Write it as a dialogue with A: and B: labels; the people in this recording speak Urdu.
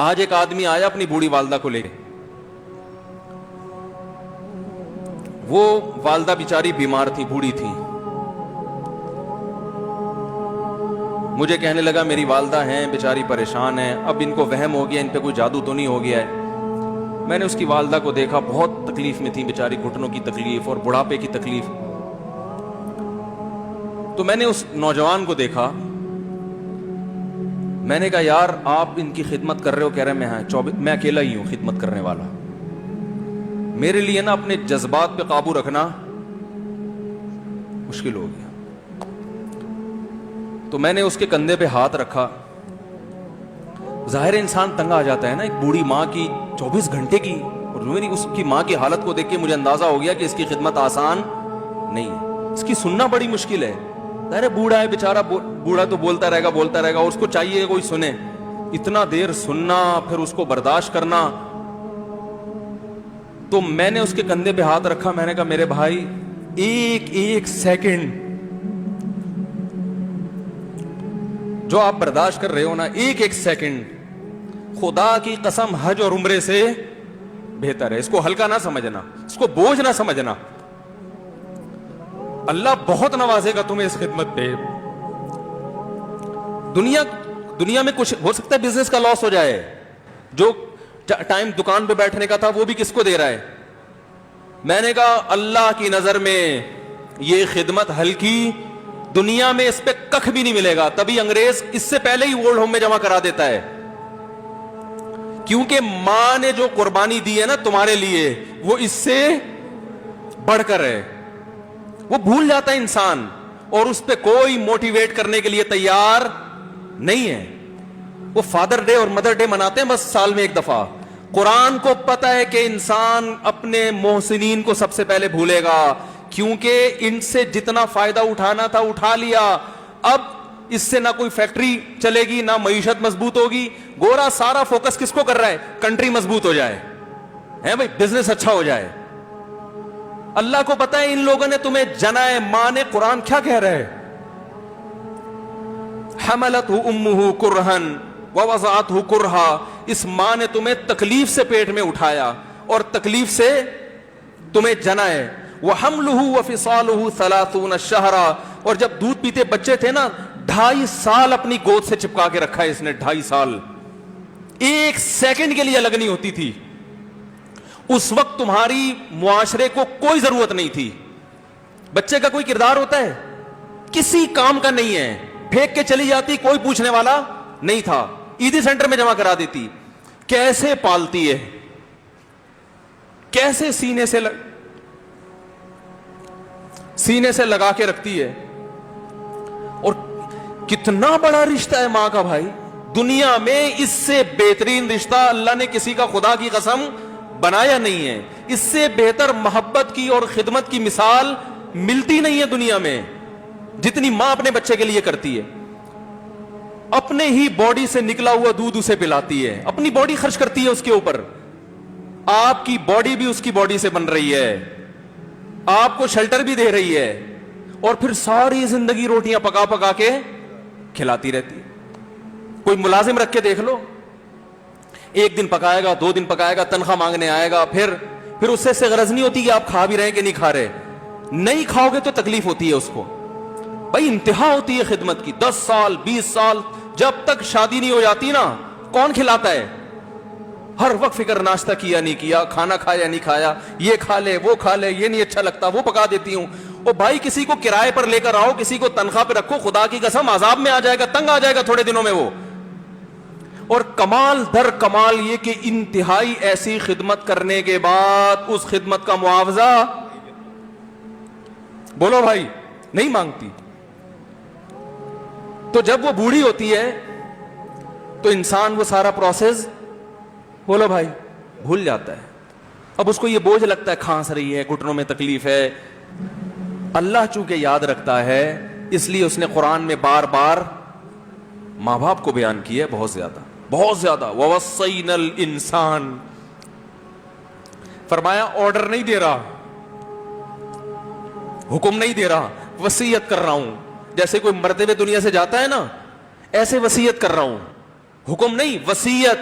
A: آج ایک آدمی آیا اپنی بوڑھی والدہ کو لے کے، وہ والدہ بیچاری بیمار تھی، بوڑھی تھی. مجھے کہنے لگا میری والدہ ہیں بیچاری پریشان ہیں، اب ان کو وہم ہو گیا ان پہ کوئی جادو تو نہیں ہو گیا ہے. میں نے اس کی والدہ کو دیکھا، بہت تکلیف میں تھی بیچاری، گھٹنوں کی تکلیف اور بڑھاپے کی تکلیف. تو میں نے اس نوجوان کو دیکھا، میں نے کہا یار آپ ان کی خدمت کر رہے ہو؟ کہہ رہے میں اکیلا ہی ہوں خدمت کرنے والا. میرے لیے نا اپنے جذبات پہ قابو رکھنا مشکل ہو گیا. تو میں نے اس کے کندھے پہ ہاتھ رکھا. ظاہر انسان تنگ آ جاتا ہے نا، ایک بوڑھی ماں کی 24 گھنٹے کی، اور میری اس کی ماں کی حالت کو دیکھ کے مجھے اندازہ ہو گیا کہ اس کی خدمت آسان نہیں ہے، اس کی سننا بڑی مشکل ہے. ظاہر بوڑھا ہے بیچارہ، بوڑھا تو بولتا رہے گا، اور اس کو چاہیے کوئی سنے. اتنا دیر سننا پھر اس کو برداشت کرنا. تو میں نے اس کے کندھے پہ ہاتھ رکھا، میں نے کہا میرے بھائی ایک سیکنڈ جو آپ برداشت کر رہے ہو نا، ایک سیکنڈ خدا کی قسم حج اور عمرے سے بہتر ہے. اس کو ہلکا نہ سمجھنا، اس کو بوجھ نہ سمجھنا. اللہ بہت نوازے گا تمہیں اس خدمت پہ. دنیا میں کچھ ہو سکتا ہے بزنس کا لاس ہو جائے، جو ٹائم دکان پہ بیٹھنے کا تھا وہ بھی کس کو دے رہا ہے. میں نے کہا اللہ کی نظر میں یہ خدمت ہلکی، دنیا میں اس پہ کخ بھی نہیں ملے گا. تبھی انگریز اس سے پہلے ہی اولڈ ہوم میں جمع کرا دیتا ہے، کیونکہ ماں نے جو قربانی دی ہے نا تمہارے لیے وہ اس سے بڑھ کر ہے. وہ بھول جاتا ہے انسان، اور اس پہ کوئی موٹیویٹ کرنے کے لیے تیار نہیں ہے. وہ فادر ڈے اور مدر ڈے مناتے ہیں بس سال میں ایک دفعہ. قرآن کو پتا ہے کہ انسان اپنے محسنین کو سب سے پہلے بھولے گا، کیونکہ ان سے جتنا فائدہ اٹھانا تھا اٹھا لیا. اب اس سے نہ کوئی فیکٹری چلے گی، نہ معیشت مضبوط ہوگی. گورا سارا فوکس کس کو کر رہا ہے؟ کنٹری مضبوط ہو جائے، ہے بھائی، بزنس اچھا ہو جائے. اللہ کو پتا ہے ان لوگوں نے تمہیں جنا ہے. ماں نے قرآن کیا کہہ رہا ہے؟ حملتہ امہ کرہن ووضعتہ کرہا. اس ماں نے تمہیں تکلیف سے پیٹ میں اٹھایا اور تکلیف سے تمہیں جنا ہے. وحملہ وفصالہ 30 شہرا. اور جب دودھ پیتے بچے تھے نا، 2.5 سال اپنی گود سے چپکا کے رکھا ہے اس نے. 2.5 سال، ایک سیکنڈ کے لیے الگ نہیں ہوتی تھی. اس وقت تمہاری معاشرے کو کوئی ضرورت نہیں تھی. بچے کا کوئی کردار ہوتا ہے؟ کسی کام کا نہیں ہے. پھینک کے چلی جاتی، کوئی پوچھنے والا نہیں تھا. عیدی سینٹر میں جمع کرا دیتی. کیسے پالتی ہے، کیسے سینے سے لگا کے رکھتی ہے. اور کتنا بڑا رشتہ ہے ماں کا بھائی. دنیا میں اس سے بہترین رشتہ اللہ نے کسی کا خدا کی قسم بنایا نہیں ہے. اس سے بہتر محبت کی اور خدمت کی مثال ملتی نہیں ہے دنیا میں، جتنی ماں اپنے بچے کے لیے کرتی ہے. اپنے ہی باڈی سے نکلا ہوا دودھ اسے پلاتی ہے، اپنی باڈی خرچ کرتی ہے اس کے اوپر. آپ کی باڈی بھی اس کی باڈی سے بن رہی ہے، آپ کو شیلٹر بھی دے رہی ہے، اور پھر ساری زندگی روٹیاں پکا پکا کے کھلاتی رہتی ہے. کوئی ملازم رکھ کے دیکھ لو، ایک دن پکائے گا، 2 دن پکائے گا، تنخواہ مانگنے آئے گا. پھر اس سے غرض نہیں ہوتی کہ آپ کھا بھی رہے ہیں کہ نہیں کھا رہے. نہیں کھاؤ گے تو تکلیف ہوتی ہے اس کو. بھائی انتہا ہوتی ہے خدمت کی. 10 سال 20 سال جب تک شادی نہیں ہو جاتی نا، کون کھلاتا ہے؟ ہر وقت فکر، ناشتہ کیا نہیں کیا، کھانا کھایا نہیں کھایا، یہ کھا لے وہ کھا لے، یہ نہیں اچھا لگتا وہ پکا دیتی ہوں. او بھائی کسی کو کرائے پر لے کر آؤ، کسی کو تنخواہ پہ رکھو، خدا کی قسم عذاب میں آ جائے گا، تنگ آ جائے گا تھوڑے دنوں میں وہ. اور کمال در کمال یہ کہ انتہائی ایسی خدمت کرنے کے بعد اس خدمت کا معاوضہ بولو بھائی نہیں مانگتی. تو جب وہ بوڑھی ہوتی ہے تو انسان وہ سارا پروسیس بولو بھائی بھول جاتا ہے. اب اس کو یہ بوجھ لگتا ہے، کھانس رہی ہے، گھٹنوں میں تکلیف ہے. اللہ چونکہ یاد رکھتا ہے اس لیے اس نے قرآن میں بار بار ماں باپ کو بیان کیا ہے، بہت زیادہ بہت زیادہ. وَوَصَّيْنَا الْإِنسَانَ، فرمایا آرڈر نہیں دے رہا، حکم نہیں دے رہا، وصیت کر رہا ہوں. جیسے کوئی مرتے ہوئے دنیا سے جاتا ہے نا، ایسے وصیت کر رہا ہوں، حکم نہیں، وصیت.